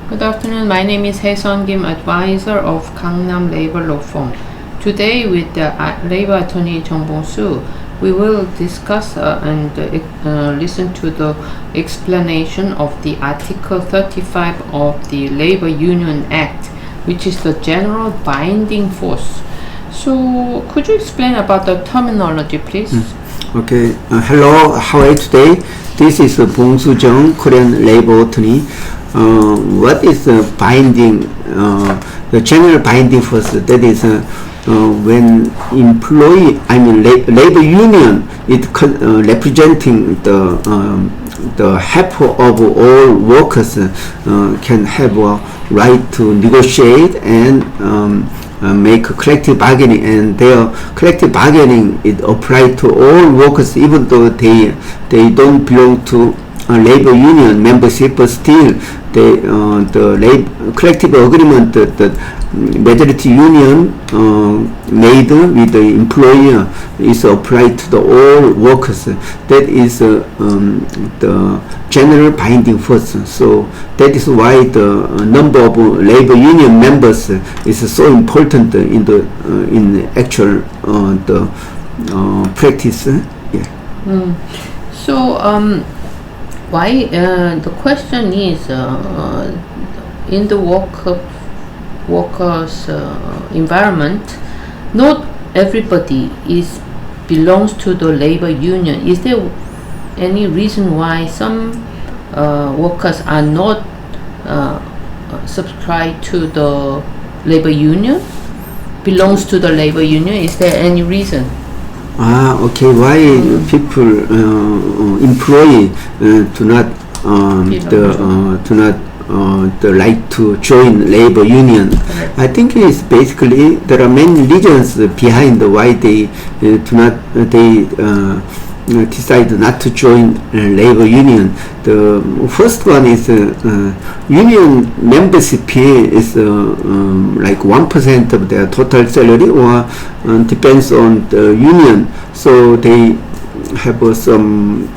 Good afternoon. My name is Hae-sun Kim, advisor of Gangnam Labor Law Firm. Today, with the labor attorney Jung Bong-soo, we will discuss and listen to the explanation of the Article 35 of the Labor Union Act, which is the general binding force. So, could you explain about the terminology, please? Okay. Hello. How are you today? This is Bong-soo Jung, Korean labor attorney. What is binding? The general binding force, that is when employee, labor union, it representing the half of all workers can have a right to negotiate and make collective bargaining, and their collective bargaining it applies to all workers, even though they don't belong to labor union membership, but still the collective agreement that the majority union made with the employer is applied to the all workers. That is the general binding force. So that is why the number of labor union members is so important in the actual the practice. So why the question is in the workers environment, not everybody belongs to the labor union. Is there any reason why some workers are not subscribed to the labor union, belongs to the labor union? Is there any reason? Okay. Why people employee do not the right to join labor union? I think it's basically there are many reasons behind why they decide not to join labor union. The first one is union membership fee is like 1% of their total salary, or depends on the union. So they have some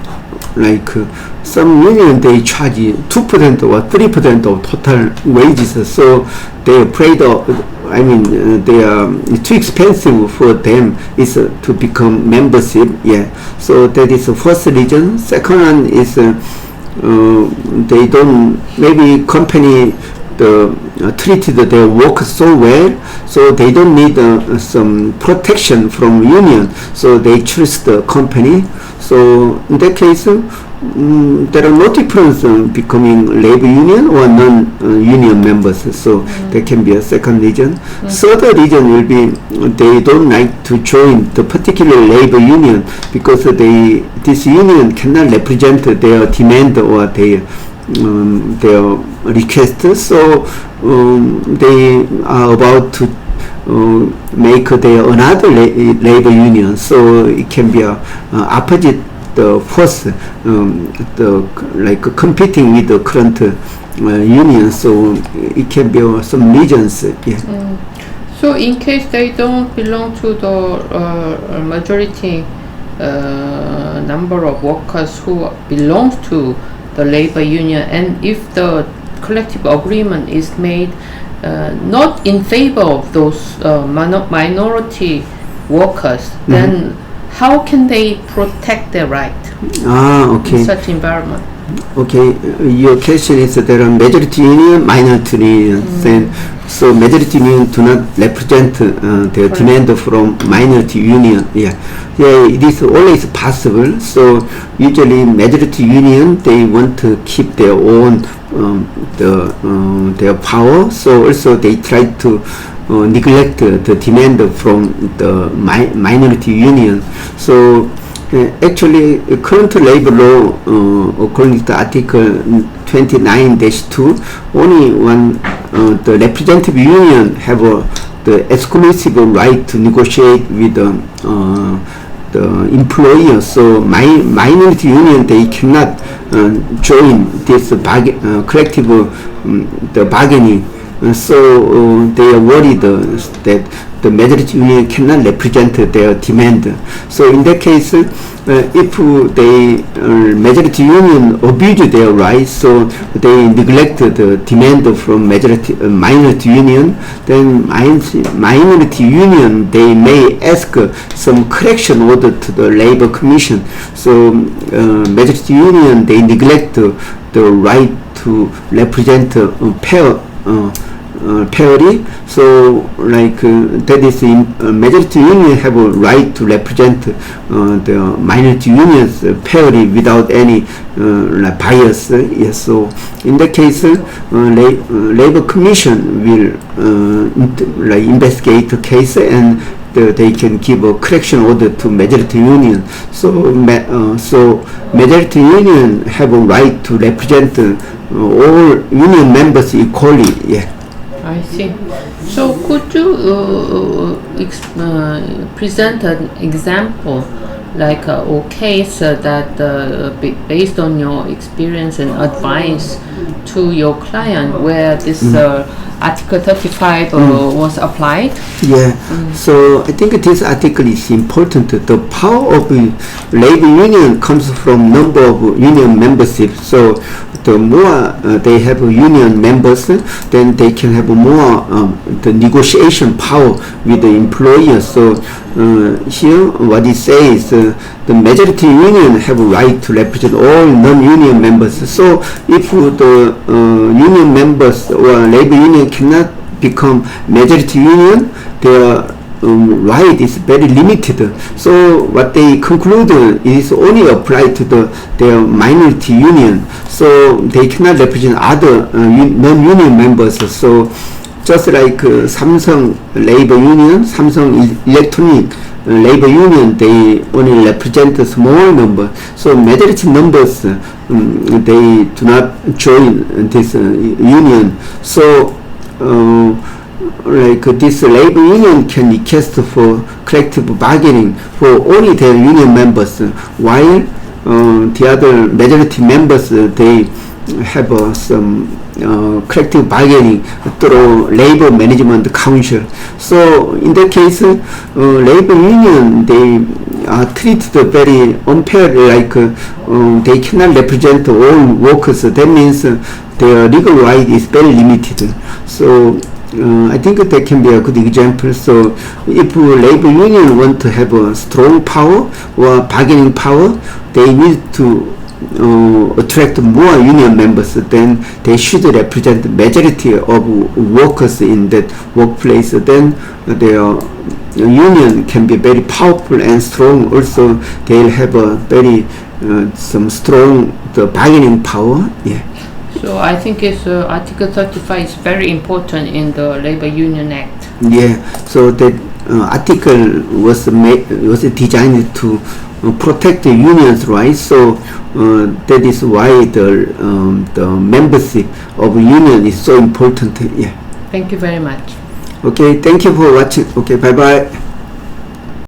union they charge 2% or 3% of total wages. So they afraid of, they are too expensive for them is to become membership. Yeah. So that is the first reason. Second one is they don't, maybe company treated their workers so well, so they don't need some protection from union, so they choose the company. So in that case, there are no difference becoming labor union or non-union members. So that can be a second reason. Third reason will be they don't like to join the particular labor union because this union cannot represent their demand or their request. So they are about to make another labor union. So it can be a opposite force, competing with the current union. So it can be some reasons. Yeah. So in case they don't belong to the majority number of workers who belongs to the labor union, and if the collective agreement is made not in favor of those minority workers, then how can they protect their right in such environment? Okay, your question is there are majority union, minority union. So majority union do not represent their demand from minority union. Yeah, it is always possible. So usually majority union, they want to keep their own their power. So also they try to neglect the demand from the minority union. So actually, current labor law, according to Article 29-2, only when the representative union have the exclusive right to negotiate with the employer. So minority union, they cannot join this collective the bargaining so they are worried that the majority union cannot represent their demand. So in that case, if the majority union abuse their rights, so they neglect the demand from minority union, then minority union, they may ask some correction order to the labor commission. So majority union, they neglect the right to represent parity. So like that is majority union have a right to represent the minority unions parity without any bias. Yes. So in that case, labor commission will investigate the case, and they can give a correction order to majority union. So so majority union have a right to represent all union members equally. Yeah. I see. So could you present an example, like a case that based on your experience and advice to your client, where this Article 35 was applied? Yeah. So I think this article is important. The power of labor union comes from number of union membership. So the more they have union members, then they can have more the negotiation power with the employer. So here what it says, the majority union have a right to represent all non-union members. So if the union members or labor union cannot become majority union, their right is very limited. So what they conclude is only applied to their minority union. So they cannot represent other non-union members. So just like Samsung labor union, Samsung electronic labor union, they only represent a small number. So majority numbers, they do not join this union. So like this labor union can request for collective bargaining for only their union members, while the other majority members, they have some collective bargaining through labor management council. So in that case, labor union, they are treated very unfairly, like they cannot represent all workers. That means their legal right is very limited. So I think that can be a good example. So if labor union want to have a strong power or bargaining power, they need to attract more union members. Then they should represent the majority of workers in that workplace. Then their union can be very powerful and strong. Also, they'll have a very some strong bargaining power. Yeah. So I think it's Article 35 is very important in the Labor Union Act. Yeah. So that article was designed to protect the unions' rights. So that is why the membership of union is so important. Yeah. Thank you very much. Okay. Thank you for watching. Okay. Bye bye.